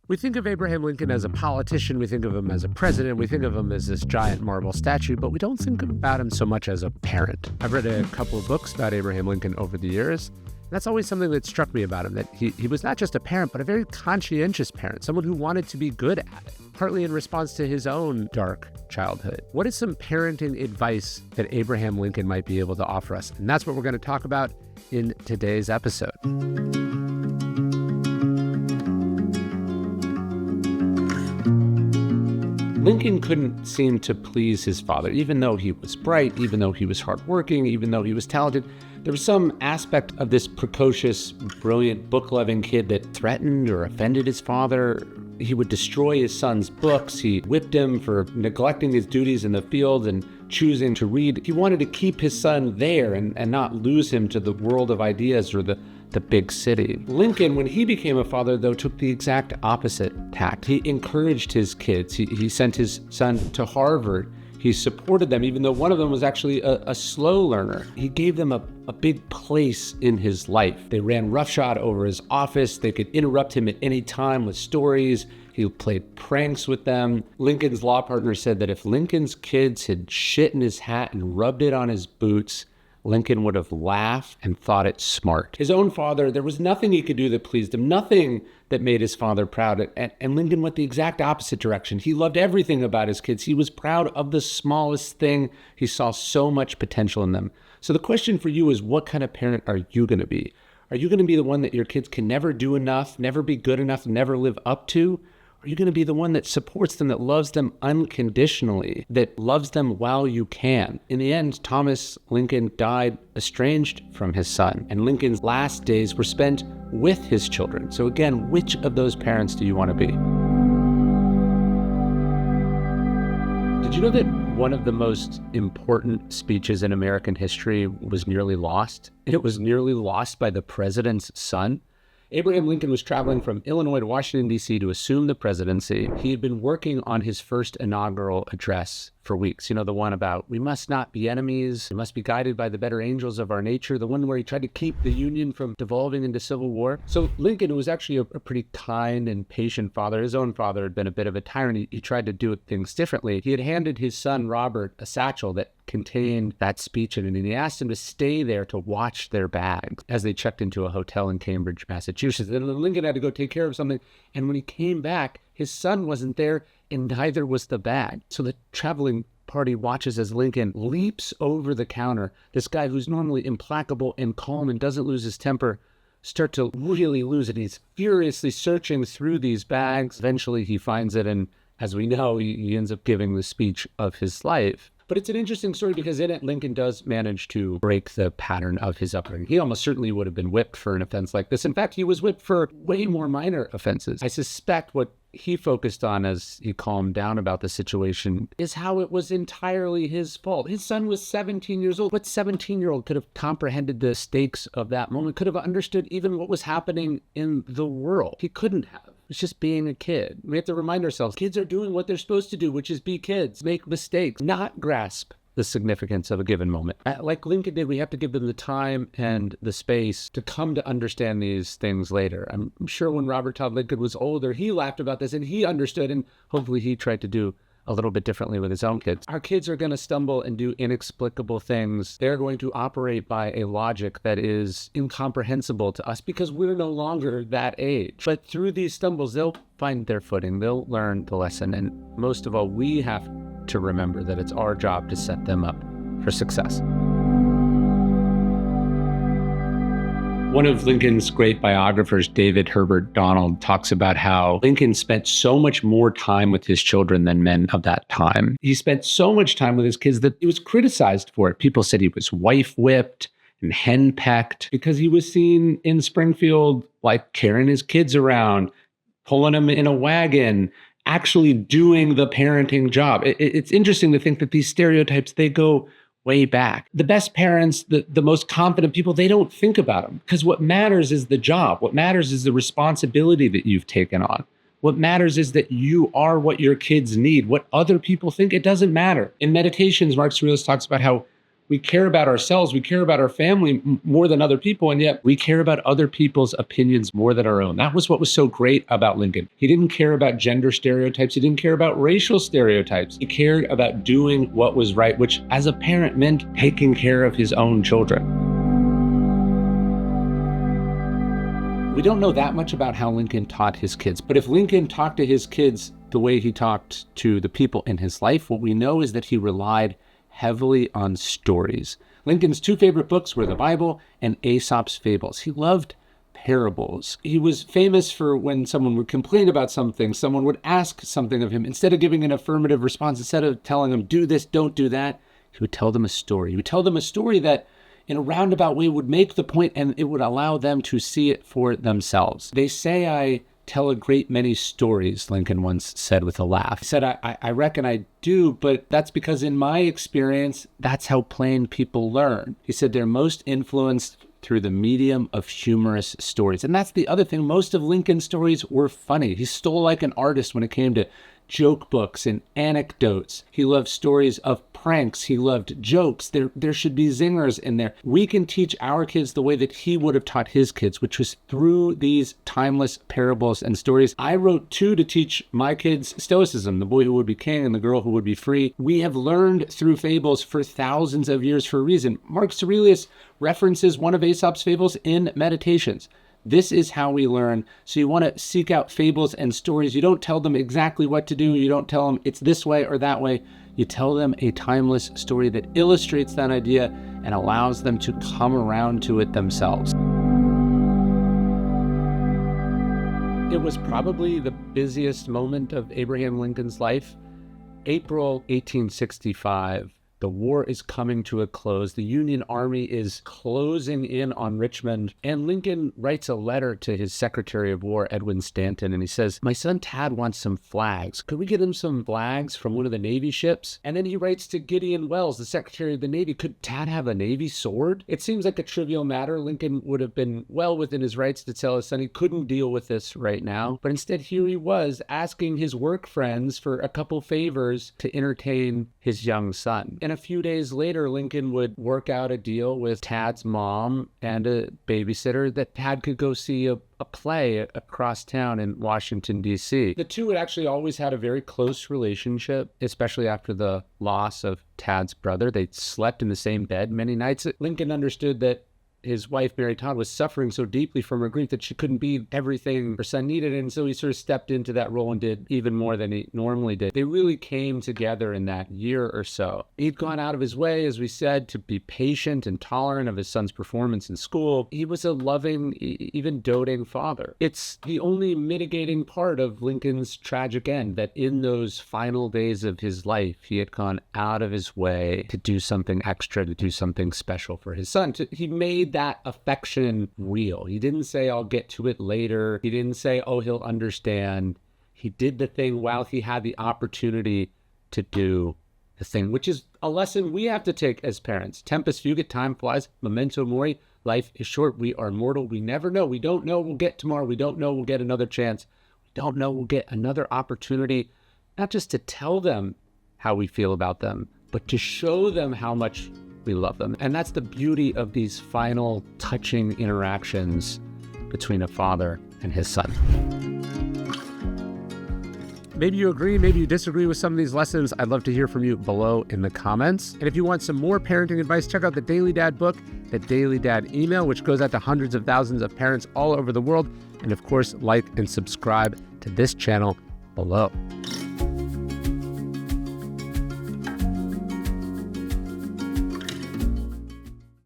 We think of Abraham Lincoln as a politician, we think of him as a president, we think of him as this giant marble statue, but we don't think about him so much as a parent. I've read a couple of books about Abraham Lincoln over the years. That's always something that struck me about him, that he was not just a parent, but a very conscientious parent, someone who wanted to be good at it, partly in response to his own dark childhood. What is some parenting advice that Abraham Lincoln might be able to offer us? And that's what we're going to talk about in today's episode. Lincoln couldn't seem to please his father, even though he was bright, even though he was hardworking, even though he was talented. There was some aspect of this precocious, brilliant, book-loving kid that threatened or offended his father. He would destroy his son's books. He whipped him for neglecting his duties in the field and choosing to read. He wanted to keep his son there and not lose him to the world of ideas or the big city. Lincoln, when he became a father, though, took the exact opposite tack. He encouraged his kids. He sent his son to Harvard. He supported them, even though one of them was actually a slow learner. He gave them a big place in his life. They ran roughshod over his office. They could interrupt him at any time with stories. He played pranks with them. Lincoln's law partner said that if Lincoln's kids had shit in his hat and rubbed it on his boots, Lincoln would have laughed and thought it smart. His own father, there was nothing he could do that pleased him, nothing that made his father proud. And Lincoln went the exact opposite direction. He loved everything about his kids. He was proud of the smallest thing. He saw so much potential in them. So the question for you is, what kind of parent are you going to be? Are you going to be the one that your kids can never do enough, never be good enough, never live up to? Are you going to be the one that supports them, that loves them unconditionally, that loves them while you can? In the end, Thomas Lincoln died estranged from his son, and Lincoln's last days were spent with his children. So again, which of those parents do you want to be? Did you know that one of the most important speeches in American history was nearly lost? It was nearly lost by the president's son. Abraham Lincoln was traveling from Illinois to Washington, D.C. to assume the presidency. He had been working on his first inaugural address for weeks. You know, the one about, we must not be enemies, we must be guided by the better angels of our nature, the one where he tried to keep the Union from devolving into civil war. So Lincoln, who was actually a pretty kind and patient father, his own father had been a bit of a tyrant. He tried to do things differently. He had handed his son, Robert, a satchel that contained that speech in it, and he asked him to stay there to watch their bags as they checked into a hotel in Cambridge, Massachusetts. And Lincoln had to go take care of something, and when he came back, his son wasn't there, and neither was the bag. So the traveling party watches as Lincoln leaps over the counter. This guy who's normally implacable and calm and doesn't lose his temper start to really lose it. He's furiously searching through these bags. Eventually he finds it, and as we know, he ends up giving the speech of his life. But it's an interesting story because in it, Lincoln does manage to break the pattern of his upbringing. He almost certainly would have been whipped for an offense like this. In fact, he was whipped for way more minor offenses. I suspect what he focused on as he calmed down about the situation is how it was entirely his fault. His son was 17 years old. What 17-year-old could have comprehended the stakes of that moment, could have understood even what was happening in the world? He couldn't have. It's just being a kid. We have to remind ourselves, kids are doing what they're supposed to do, which is be kids, make mistakes, not grasp the significance of a given moment. Like Lincoln did, we have to give them the time and the space to come to understand these things later. I'm sure when Robert Todd Lincoln was older, he laughed about this and he understood, and hopefully he tried to do a little bit differently with his own kids. Our kids are going to stumble and do inexplicable things. They're going to operate by a logic that is incomprehensible to us because we're no longer that age. But through these stumbles, they'll find their footing. They'll learn the lesson. And most of all, we have to remember that it's our job to set them up for success. One of Lincoln's great biographers, David Herbert Donald, talks about how Lincoln spent so much more time with his children than men of that time. He spent so much time with his kids that he was criticized for it. People said he was wife whipped and henpecked because he was seen in Springfield like carrying his kids around, pulling them in a wagon, actually doing the parenting job. It's interesting to think that these stereotypes, they go way back. The best parents, the most confident people, they don't think about them because what matters is the job. What matters is the responsibility that you've taken on. What matters is that you are what your kids need. What other people think, it doesn't matter. In Meditations, Marcus Aurelius talks about how We care about ourselves. We care about our family more than other people. And yet we care about other people's opinions more than our own. That was what was so great about Lincoln. He didn't care about gender stereotypes. He didn't care about racial stereotypes. He cared about doing what was right, which as a parent meant taking care of his own children. We don't know that much about how Lincoln taught his kids, but if Lincoln talked to his kids the way he talked to the people in his life, what we know is that he relied heavily on stories. Lincoln's two favorite books were the Bible and Aesop's Fables. He loved parables. He was famous for when someone would complain about something, someone would ask something of him. Instead of giving an affirmative response, instead of telling them, do this, don't do that, he would tell them a story. He would tell them a story that in a roundabout way would make the point and it would allow them to see it for themselves. They say I tell a great many stories, Lincoln once said with a laugh. He said, I reckon I do, but that's because in my experience, that's how plain people learn. He said they're most influenced through the medium of humorous stories. And that's the other thing. Most of Lincoln's stories were funny. He stole like an artist when it came to joke books and anecdotes. He loved stories of pranks. He loved jokes. There should be zingers in there. We can teach our kids the way that he would have taught his kids, which was through these timeless parables and stories. I wrote two to teach my kids Stoicism, the boy who would be king and the girl who would be free. We have learned through fables for thousands of years for a reason. Marcus Aurelius references one of Aesop's fables in Meditations. This is how we learn. So you want to seek out fables and stories. You don't tell them exactly what to do. You don't tell them it's this way or that way. You tell them a timeless story that illustrates that idea and allows them to come around to it themselves. It was probably the busiest moment of Abraham Lincoln's life. April 1865. The war is coming to a close. The Union Army is closing in on Richmond. And Lincoln writes a letter to his Secretary of War, Edwin Stanton, and he says, my son Tad wants some flags. Could we get him some flags from one of the Navy ships? And then he writes to Gideon Welles, the Secretary of the Navy, could Tad have a Navy sword? It seems like a trivial matter. Lincoln would have been well within his rights to tell his son he couldn't deal with this right now. But instead, here he was asking his work friends for a couple favors to entertain his young son. And a few days later, Lincoln would work out a deal with Tad's mom and a babysitter that Tad could go see a play across town in Washington, D.C. The two had actually always had a very close relationship, especially after the loss of Tad's brother. They slept in the same bed many nights. Lincoln understood that his wife, Mary Todd, was suffering so deeply from her grief that she couldn't be everything her son needed. And so he sort of stepped into that role and did even more than he normally did. They really came together in that year or so. He'd gone out of his way, as we said, to be patient and tolerant of his son's performance in school. He was a loving, even doting father. It's the only mitigating part of Lincoln's tragic end, that in those final days of his life, he had gone out of his way to do something extra, to do something special for his son. He made that affection real. He didn't say, I'll get to it later. He didn't say, oh, he'll understand. He did the thing while he had the opportunity to do the thing, which is a lesson we have to take as parents. Tempus fugit, time flies, memento mori. Life is short. We are mortal. We never know. We don't know we'll get tomorrow. We don't know we'll get another chance. We don't know we'll get another opportunity, not just to tell them how we feel about them, but to show them how much we love them. And that's the beauty of these final touching interactions between a father and his son. Maybe you agree, maybe you disagree with some of these lessons. I'd love to hear from you below in the comments. And if you want some more parenting advice, check out the Daily Dad book, the Daily Dad email, which goes out to hundreds of thousands of parents all over the world. And of course, like and subscribe to this channel below.